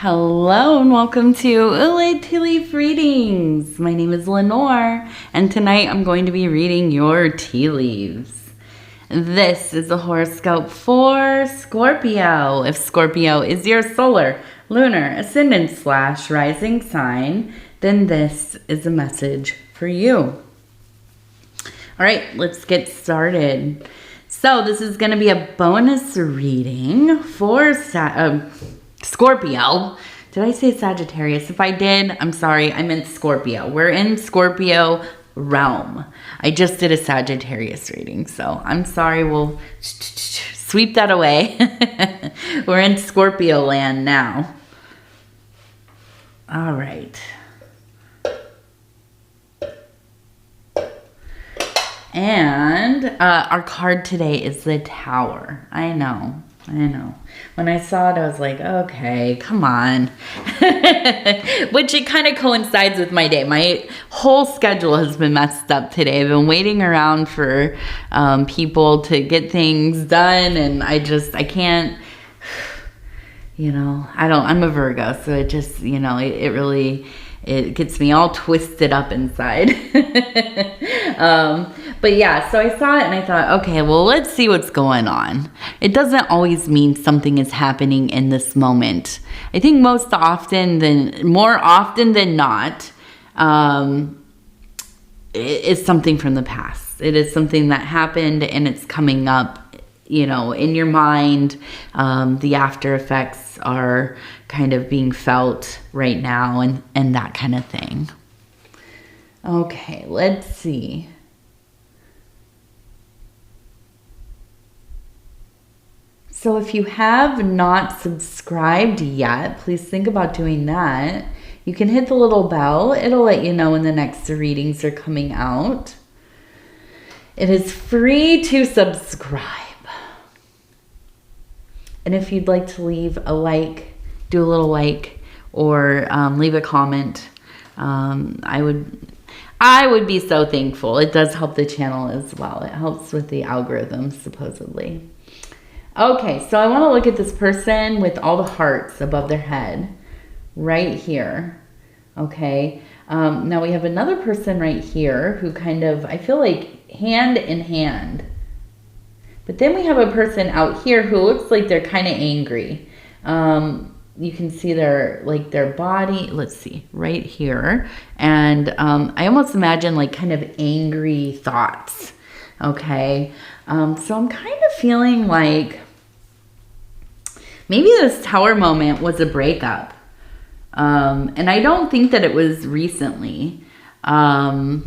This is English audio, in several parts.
Hello and welcome to Ule Tea Leaf Readings. My name is Lenor and tonight I'm going to be reading your tea leaves. This is a horoscope for Scorpio. If Scorpio is your solar, lunar, ascendant / rising sign, then this is a message for you. All right, let's get started. So this is going to be a bonus reading for Scorpio. Did I say Sagittarius? If I did, I'm sorry. I meant Scorpio. We're in Scorpio realm. I just did a Sagittarius reading, so I'm sorry. We'll sweep that away. We're in Scorpio land now. All right. And our card today is the Tower. I know. When I saw it, I was like, okay, come on. Which it kind of coincides with my day. My whole schedule has been messed up today. I've been waiting around for people to get things done. And I can't, I'm a Virgo. So it just, it gets me all twisted up inside. But yeah, so I saw it and I thought, okay, well, let's see what's going on. It doesn't always mean something is happening in this moment. I think more often than not, it is something from the past. It is something that happened and it's coming up, in your mind. The after effects are kind of being felt right now and that kind of thing. Okay, let's see. So if you have not subscribed yet, please think about doing that. You can hit the little bell. It'll let you know when the next readings are coming out. It is free to subscribe. And if you'd like to leave a like, do a little like, or leave a comment, I would be so thankful. It does help the channel as well. It helps with the algorithms, supposedly. Okay, so I want to look at this person with all the hearts above their head right here. Okay, now we have another person right here who kind of, I feel like hand in hand. But then we have a person out here who looks like they're kind of angry. You can see their body, let's see, right here. And I almost imagine like kind of angry thoughts. Okay, so I'm kind of feeling like maybe this Tower moment was a breakup. And I don't think that it was recently. I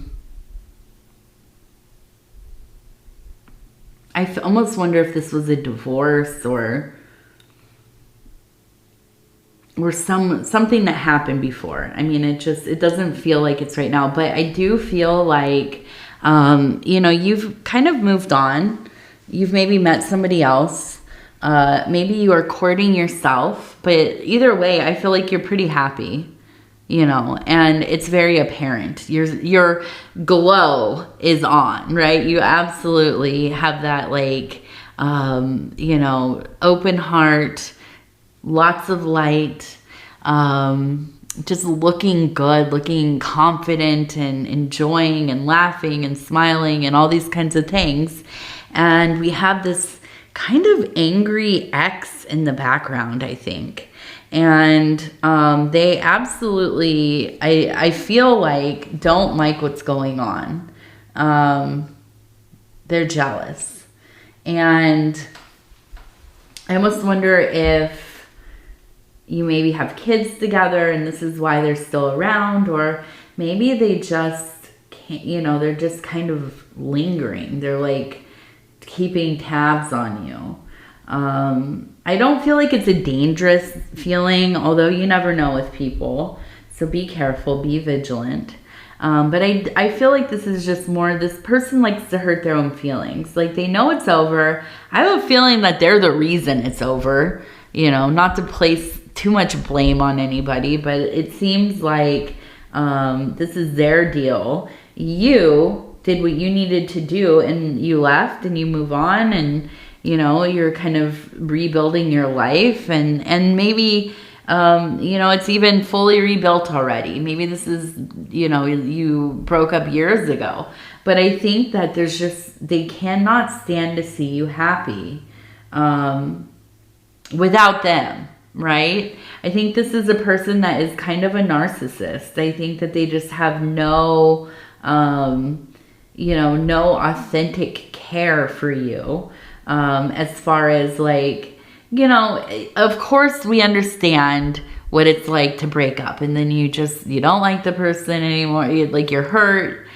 almost wonder if this was a divorce or something that happened before. I mean, it doesn't feel like it's right now, but I do feel like, you've kind of moved on. You've maybe met somebody else. Maybe you are courting yourself, but either way, I feel like you're pretty happy, and it's very apparent. Your glow is on, right? You absolutely have that open heart, lots of light, just looking good, looking confident and enjoying and laughing and smiling and all these kinds of things. And we have this kind of angry ex in the background, I think. And they absolutely, I feel like, don't like what's going on. They're jealous. And I almost wonder if you maybe have kids together and this is why they're still around, or maybe they just can't, they're just kind of lingering. They're like keeping tabs on you. I don't feel like it's a dangerous feeling, although you never know with people. So be careful, be vigilant. But I feel like this is just more, this person likes to hurt their own feelings. Like they know it's over. I have a feeling that they're the reason it's over, not to place too much blame on anybody, but it seems like this is their deal. You did what you needed to do and you left and you move on and, you're kind of rebuilding your life and maybe You know, it's even fully rebuilt already. Maybe this is, you know, you broke up years ago. But I think that there's just, they cannot stand to see you happy without them, right? I think this is a person that is kind of a narcissist. I think that they just have no, you know, no authentic care for you. As far as like, you know, of course we understand what it's like to break up and then you don't like the person anymore. You're hurt.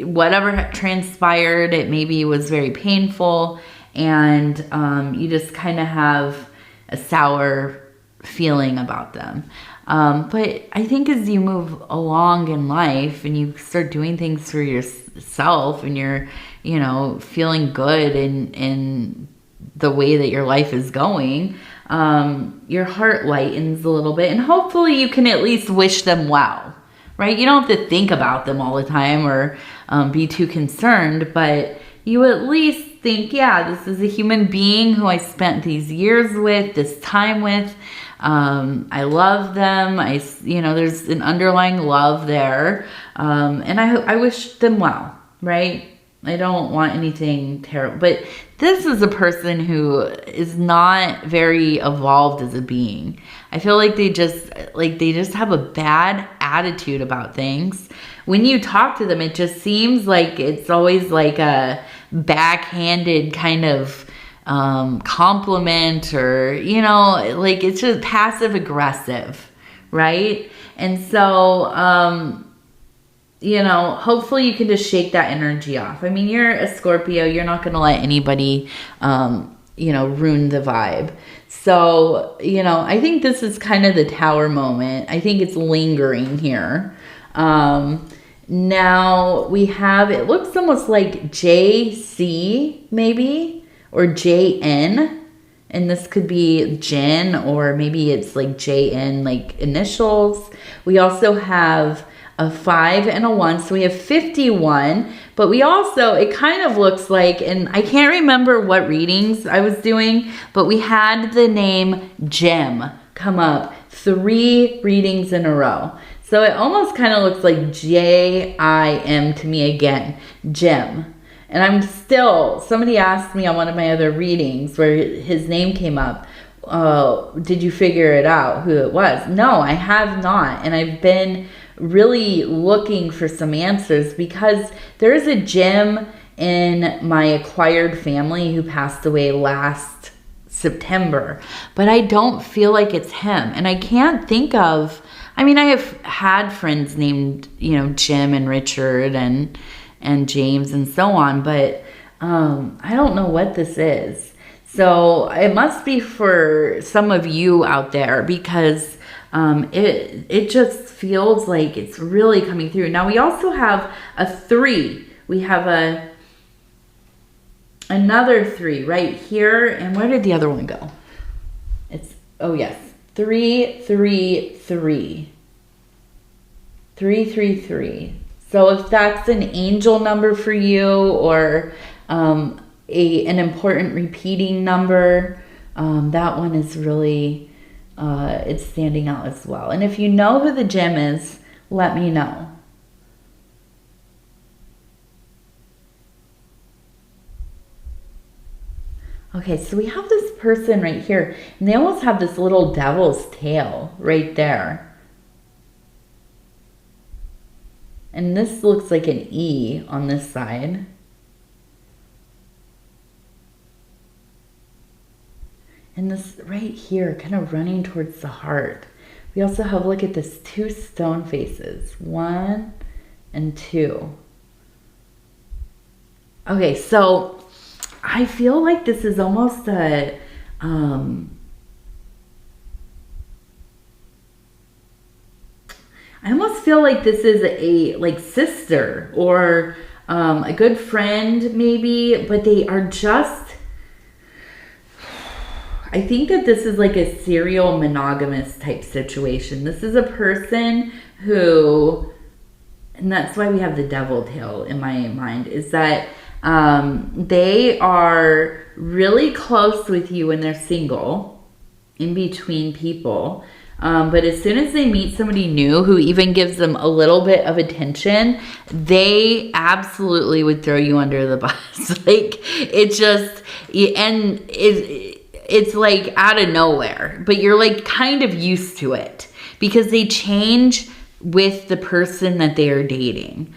Whatever transpired, it maybe was very painful, and you just kind of have a sour feeling about them. But I think as you move along in life and you start doing things for yourself and you're, you know, feeling good in the way that your life is going, your heart lightens a little bit, and hopefully you can at least wish them well, right? You don't have to think about them all the time or be too concerned, but you at least think, yeah, this is a human being who I spent these years with, this time with. I love them. You know, there's an underlying love there. And I wish them well, right? I don't want anything terrible, but this is a person who is not very evolved as a being. I feel like they just have a bad attitude about things. When you talk to them, it just seems like it's always like a backhanded kind of compliment, or, you know, like it's just passive aggressive, right? And so, you know, hopefully you can just shake that energy off. I mean, you're a Scorpio. You're not going to let anybody, you know, ruin the vibe. So, you know, I think this is kind of the Tower moment. I think it's lingering here. Now we have, it looks almost like JC maybe, or JN. And this could be Jen, or maybe it's like JN, like initials. We also have a 5 and a 1, so we have 51. But we also, it kind of looks like, and I can't remember what readings I was doing, but we had the name Gem come up 3 readings in a row. So it almost kind of looks like J-I-M to me again, Gem. And I'm still, somebody asked me on one of my other readings where his name came up, did you figure it out who it was? No, I have not. And I've been really looking for some answers, because there is a Jim in my acquired family who passed away last September, but I don't feel like it's him. And I can't think of, I mean, I have had friends named, you know, Jim and Richard and James and so on, but I don't know what this is. So it must be for some of you out there, because it just feels like it's really coming through. Now we also have a 3. We have another 3 right here. And where did the other one go? It's, oh yes, 333. 333. So if that's an angel number for you, or an important repeating number, that one is really, it's standing out as well. And if you know who the gem is, let me know. Okay, so we have this person right here, and they almost have this little devil's tail right there. And this looks like an E on this side. And this right here, kind of running towards the heart. We also have, look at this, 2 stone faces. 1 and 2. Okay, so I feel like this is almost a, I almost feel like this is a like sister, or a good friend maybe, but they are just, I think that this is like a serial monogamous type situation. This is a person who, and that's why we have the devil tail in my mind, is that they are really close with you when they're single. in between people. But as soon as they meet somebody new who even gives them a little bit of attention, they absolutely would throw you under the bus. Like, it just, and it's like out of nowhere, but you're like kind of used to it because they change with the person that they are dating.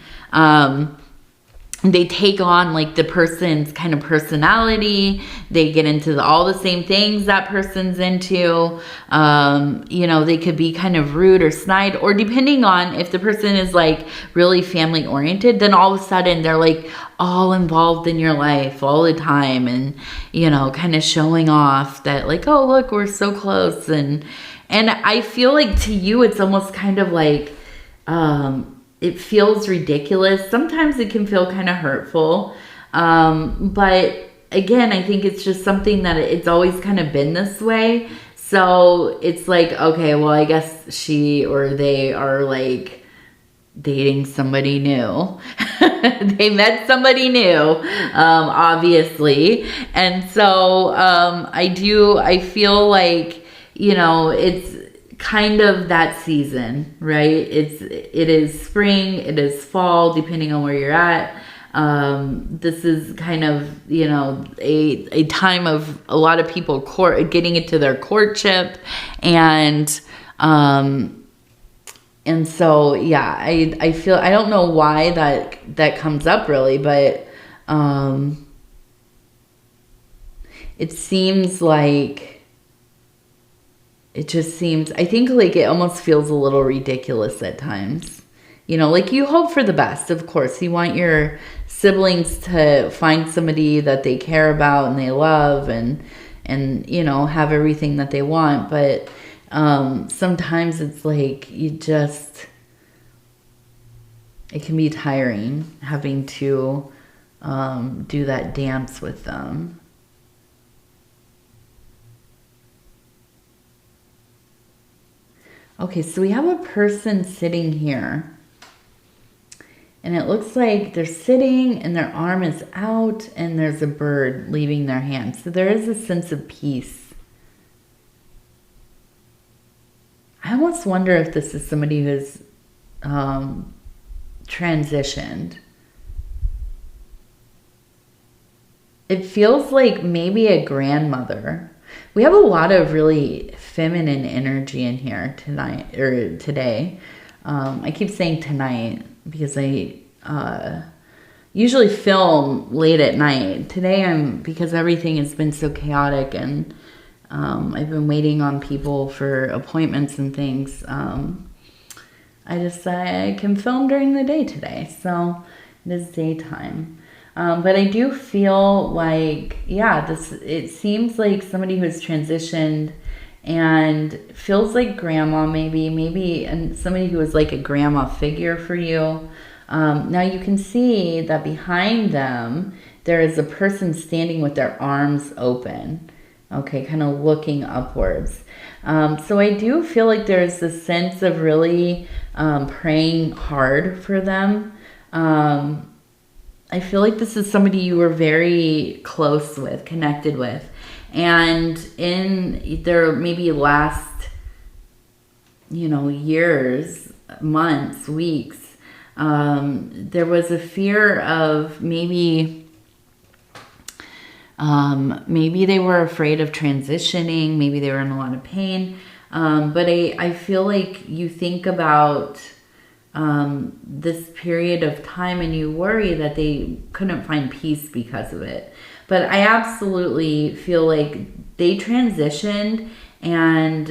They take on like the person's kind of personality. They get into all the same things that person's into. You know, they could be kind of rude or snide, or depending on if the person is like really family oriented, then all of a sudden they're like all involved in your life all the time, and, you know, kind of showing off that like, oh, look, we're so close. And I feel like to you, it's almost kind of like, it feels ridiculous. Sometimes it can feel kind of hurtful. But again, I think it's just something that it's always kind of been this way. So it's like, okay, well, I guess she or they are like dating somebody new. They met somebody new, obviously. And so I feel like, you know, it's kind of that season, right? It is spring, it is fall, depending on where you're at. This is kind of, you know, a time of a lot of people getting into their courtship, and so yeah, I feel, I don't know why that comes up really, but it seems like, it just seems, I think like it almost feels a little ridiculous at times. You know, like you hope for the best, of course. You want your siblings to find somebody that they care about and they love, and you know, have everything that they want. But sometimes it's like it can be tiring having to do that dance with them. Okay, so we have a person sitting here, and it looks like they're sitting and their arm is out and there's a bird leaving their hand. So there is a sense of peace. I almost wonder if this is somebody who's transitioned. It feels like maybe a grandmother. We have a lot of really feminine energy in here tonight, or today. I keep saying tonight because I usually film late at night. Today because everything has been so chaotic, and I've been waiting on people for appointments and things. I decided I can film during the day today, so it is daytime. But I do feel like, yeah, it seems like somebody who's transitioned and feels like grandma, maybe, and somebody who is like a grandma figure for you. Now you can see that behind them, there is a person standing with their arms open, okay, kind of looking upwards. So I do feel like there's this sense of really praying hard for them. I feel like this is somebody you were very close with, connected with. And in their maybe last, you know, years, months, weeks, there was a fear of maybe they were afraid of transitioning. Maybe they were in a lot of pain. But I feel like you think about this period of time and you worry that they couldn't find peace because of it. But I absolutely feel like they transitioned, and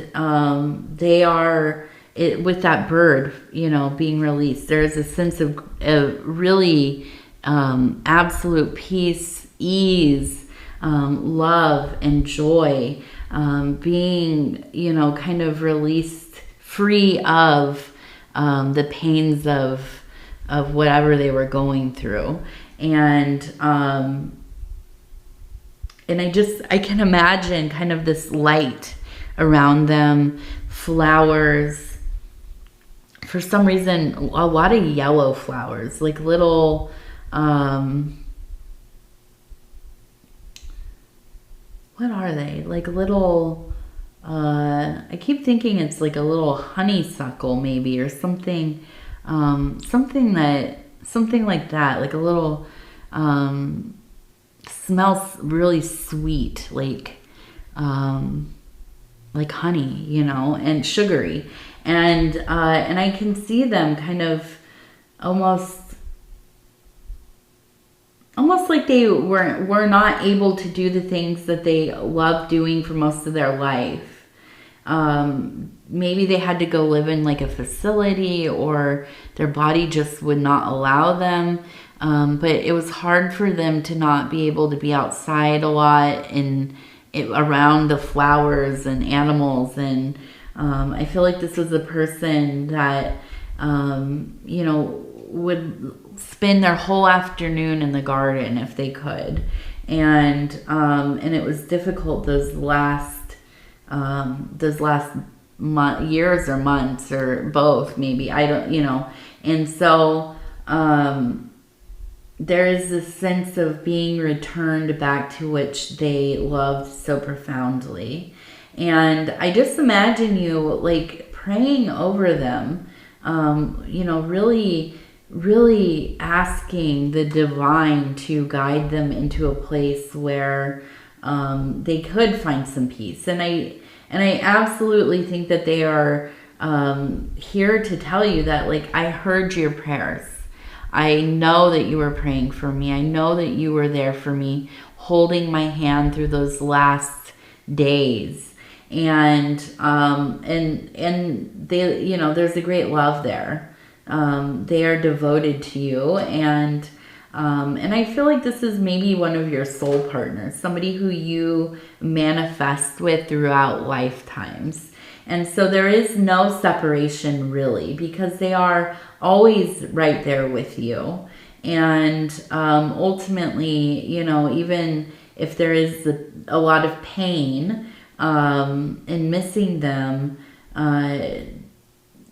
they are, with that bird, you know, being released, there's a sense of really absolute peace, ease, love, and joy, being, you know, kind of released, free of the pains of whatever they were going through. And I can imagine kind of this light around them, flowers. For some reason, a lot of yellow flowers, like little, what are they? Like little, I keep thinking it's like a little honeysuckle maybe, or something, something like that, like a little, smells really sweet, like honey, you know, and sugary. And I can see them kind of almost like they were not able to do the things that they loved doing for most of their life. Maybe they had to go live in like a facility, or their body just would not allow them. But it was hard for them to not be able to be outside a lot and around the flowers and animals. And I feel like this was a person that, you know, would spend their whole afternoon in the garden if they could. And it was difficult those last years or months, or both maybe, I don't, you know. And so there is this sense of being returned back to which they loved so profoundly. And I just imagine you like praying over them, you know, really asking the divine to guide them into a place where they could find some peace. And I absolutely think that they are here to tell you that, like, I heard your prayers. I know that you were praying for me. I know that you were there for me, holding my hand through those last days. And they, you know, there's a great love there. They are devoted to you, and I feel like this is maybe one of your soul partners, somebody who you manifest with throughout lifetimes. And so there is no separation really, because they are always right there with you. And ultimately, you know, even if there is a lot of pain in missing them,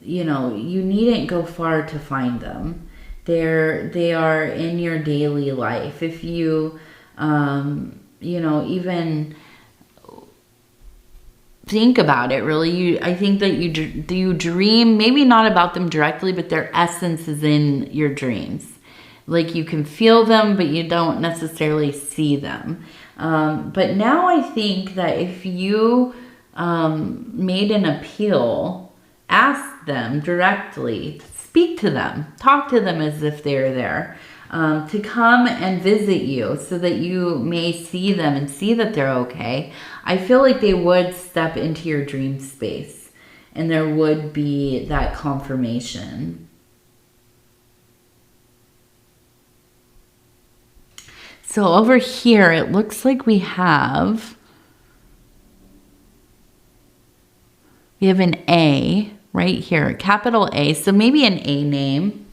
you know, you needn't go far to find them. They are in your daily life. If you, you know, even think about it, really, I think that you dream, maybe not about them directly, but their essence is in your dreams. Like, you can feel them, but you don't necessarily see them. But now I think that if you made an appeal, ask them directly, speak to them, talk to them as if they're there, to come and visit you so that you may see them and see that they're okay. I feel like they would step into your dream space, and there would be that confirmation. So over here, it looks like we have an A right here, capital A, so maybe an A name.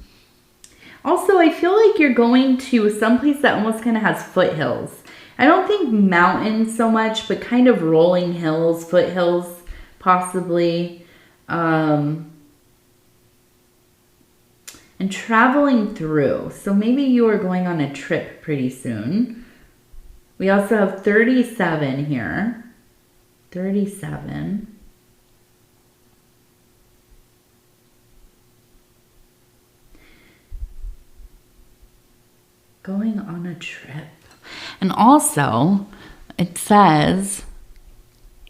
Also, I feel like you're going to someplace that almost kind of has foothills. I don't think mountains so much, but kind of rolling hills, foothills, possibly. And traveling through. So maybe you are going on a trip pretty soon. We also have 37 here. 37. Going on a trip. And also, it says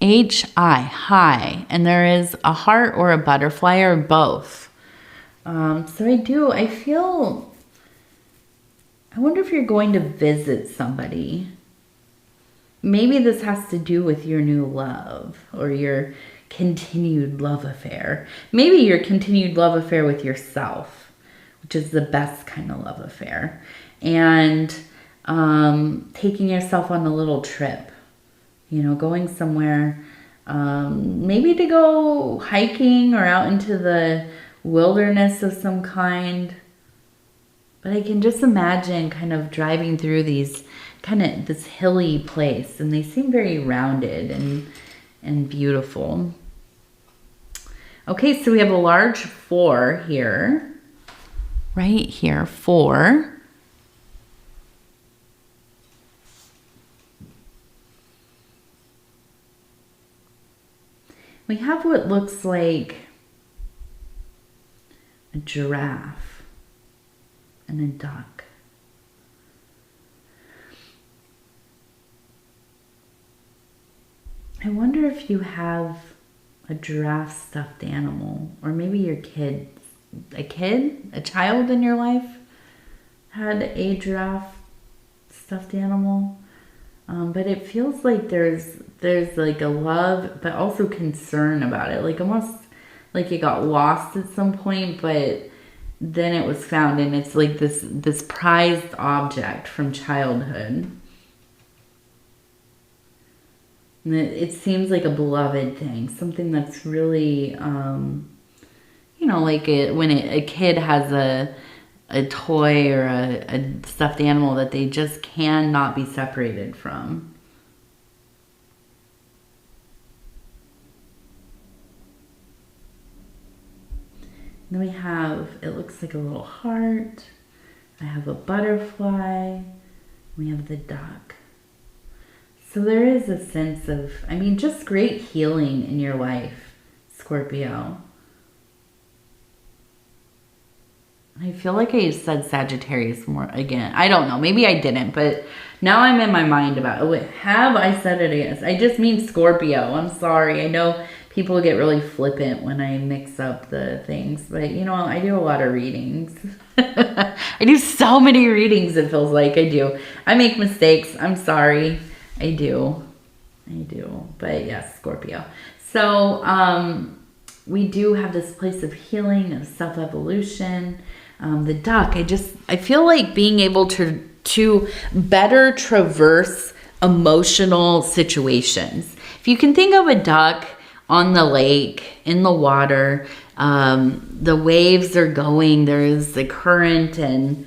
H-I, high, and there is a heart or a butterfly or both. So I wonder if you're going to visit somebody. Maybe this has to do with your new love or your continued love affair. Maybe your continued love affair with yourself, which is the best kind of love affair. And taking yourself on a little trip, you know, going somewhere, maybe to go hiking or out into the wilderness of some kind. But I can just imagine kind of driving through this hilly place, and they seem very rounded and beautiful. Okay, so we have a large 4 here, right here, 4. We have what looks like a giraffe and a duck. I wonder if you have a giraffe stuffed animal, or maybe your a child in your life had a giraffe stuffed animal. But it feels like there's like a love, but also concern about it. Like almost like it got lost at some point, but then it was found, and it's like this prized object from childhood. And it seems like a beloved thing, something that's really, you know, like when a kid has a toy or a stuffed animal that they just cannot be separated from. Then we have, it looks like a little heart. I have a butterfly. We have the duck. So there is a sense of, I mean, just great healing in your life, Scorpio. I feel like I said Sagittarius more again. I don't know. Maybe I didn't, but now I'm in my mind about it. Have I said it again? I just mean Scorpio. I'm sorry. I know people get really flippant when I mix up the things, but you know, I do a lot of readings. I do so many readings, it feels like I do. I make mistakes. I'm sorry. I do. But yes, Scorpio. So we do have this place of healing, of self-evolution. The duck, I feel like being able to better traverse emotional situations. If you can think of a duck on the lake, in the water, the waves are going, there's the current, and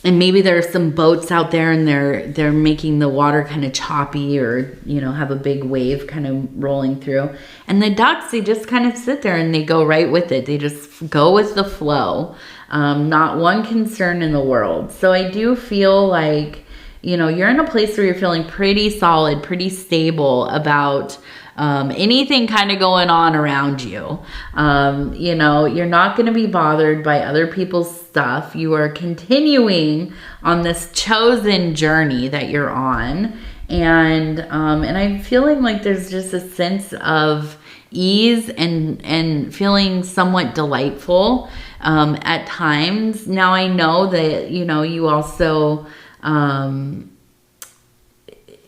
maybe there are some boats out there and they're making the water kind of choppy, or, you know, have a big wave kind of rolling through. And the ducks, they just kind of sit there and they go right with it. They just go with the flow. Not one concern in the world. So I do feel like, you know, you're in a place where you're feeling pretty solid, pretty stable about anything kind of going on around you. You know, you're not going to be bothered by other people's stuff. You are continuing on this chosen journey that you're on. And I'm feeling like there's just a sense of ease and feeling somewhat delightful at times. Now I know that, you know, you also,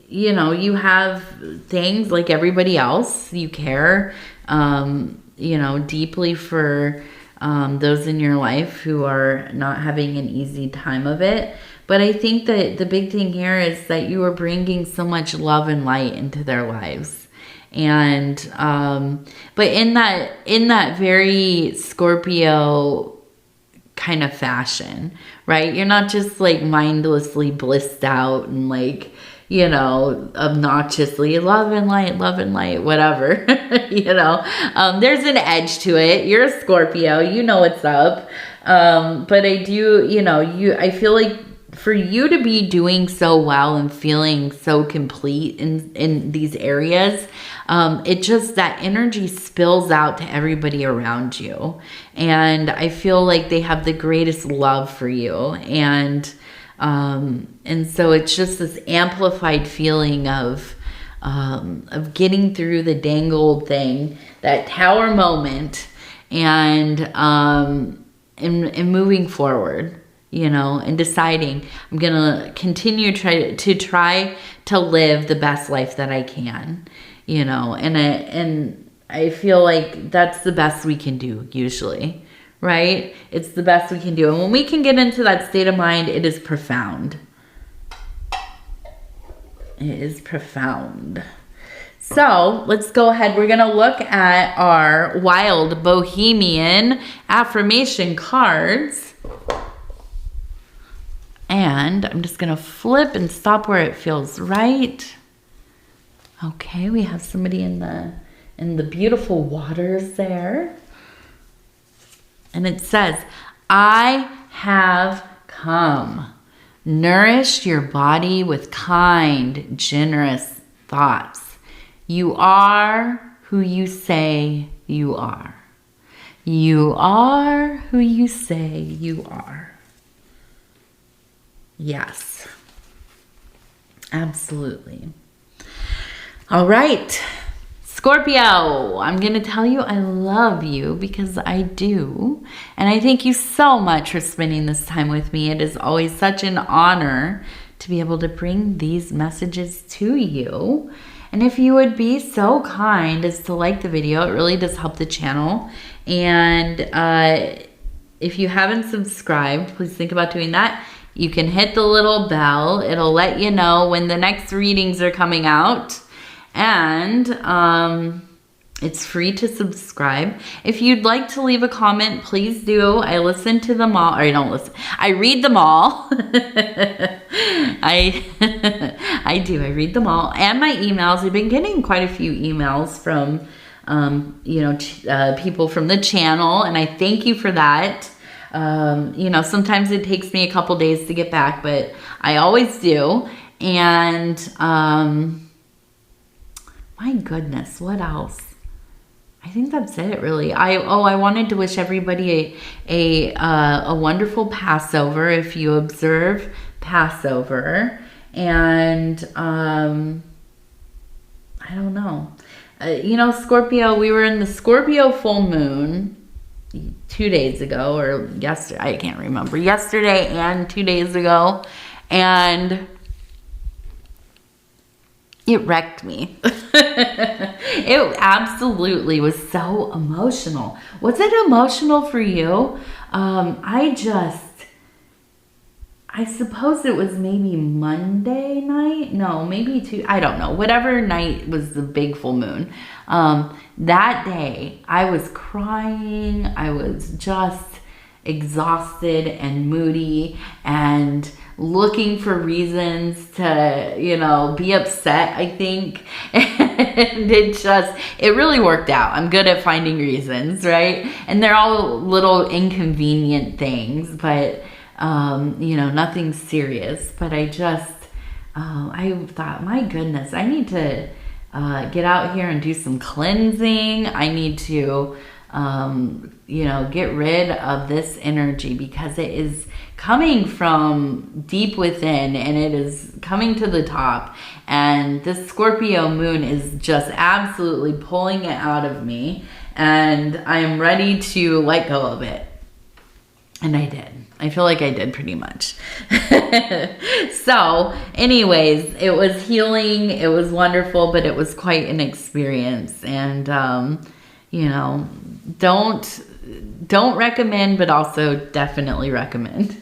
you know, you have things like everybody else. You care, you know, deeply for those in your life who are not having an easy time of it. But I think that the big thing here is that you are bringing so much love and light into their lives. And, but in that very Scorpio kind of fashion, right? You're not just like mindlessly blissed out and like, you know, obnoxiously love and light, whatever, you know, there's an edge to it. You're a Scorpio, you know what's up. But I do, you know, I feel like for you to be doing so well and feeling so complete in these areas, it just, that energy spills out to everybody around you. And I feel like they have the greatest love for you. And so it's just this amplified feeling of getting through the dang old thing, that tower moment, and moving forward, you know, and deciding I'm going to continue try to live the best life that I can, you know, and I feel like that's the best we can do usually, right? It's the best we can do. And when we can get into that state of mind, it is profound. It is profound. So let's go ahead. We're going to look at our Wild Bohemian affirmation cards. And I'm just going to flip and stop where it feels right. Okay, we have somebody in the beautiful waters there. And it says, I have come. Nourish your body with kind, generous thoughts. You are who you say you are. You are who you say you are. Yes. Absolutely. All right. Scorpio, I'm going to tell you I love you because I do. And I thank you so much for spending this time with me. It is always such an honor to be able to bring these messages to you. And if you would be so kind as to like the video, it really does help the channel. And if you haven't subscribed, please think about doing that. You can hit the little bell. It'll let you know when the next readings are coming out. And it's free to subscribe. If you'd like to leave a comment, please do. I listen to them all. Or I don't listen. I read them all. I do. I read them all. And my emails. I've been getting quite a few emails from, people from the channel. And I thank you for that. Sometimes it takes me a couple days to get back, but I always do. And, my goodness, what else? I think that's it, really. I wanted to wish everybody a wonderful Passover if you observe Passover. And I don't know. Scorpio, we were in the Scorpio full moon 2 days ago, or yesterday, I can't remember. Yesterday and 2 days ago. And it wrecked me. It absolutely was so emotional. Was it emotional for you? I suppose it was maybe Monday night. No, maybe I don't know. Whatever night was the big full moon. That day, I was crying. I was just exhausted and moody and looking for reasons to, be upset, I think. And it really worked out. I'm good at finding reasons, right? And they're all little inconvenient things, but, nothing serious. But I thought, my goodness, I need to get out here and do some cleansing. I need to, get rid of this energy because it is coming from deep within and it is coming to the top. And this Scorpio moon is just absolutely pulling it out of me. And I am ready to let go of it. And I did. I feel like I did pretty much. So anyways, it was healing. It was wonderful, but it was quite an experience. And, don't recommend, but also definitely recommend.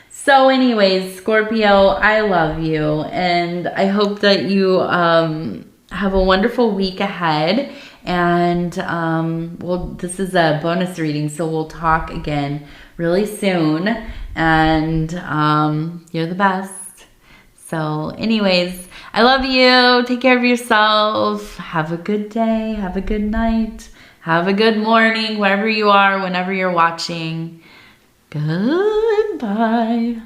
So anyways, Scorpio, I love you. And I hope that you have a wonderful week ahead. And, this is a bonus reading, so we'll talk again really soon. And you're the best. So anyways, I love you. Take care of yourself. Have a good day. Have a good night. Have a good morning, wherever you are, whenever you're watching. Goodbye.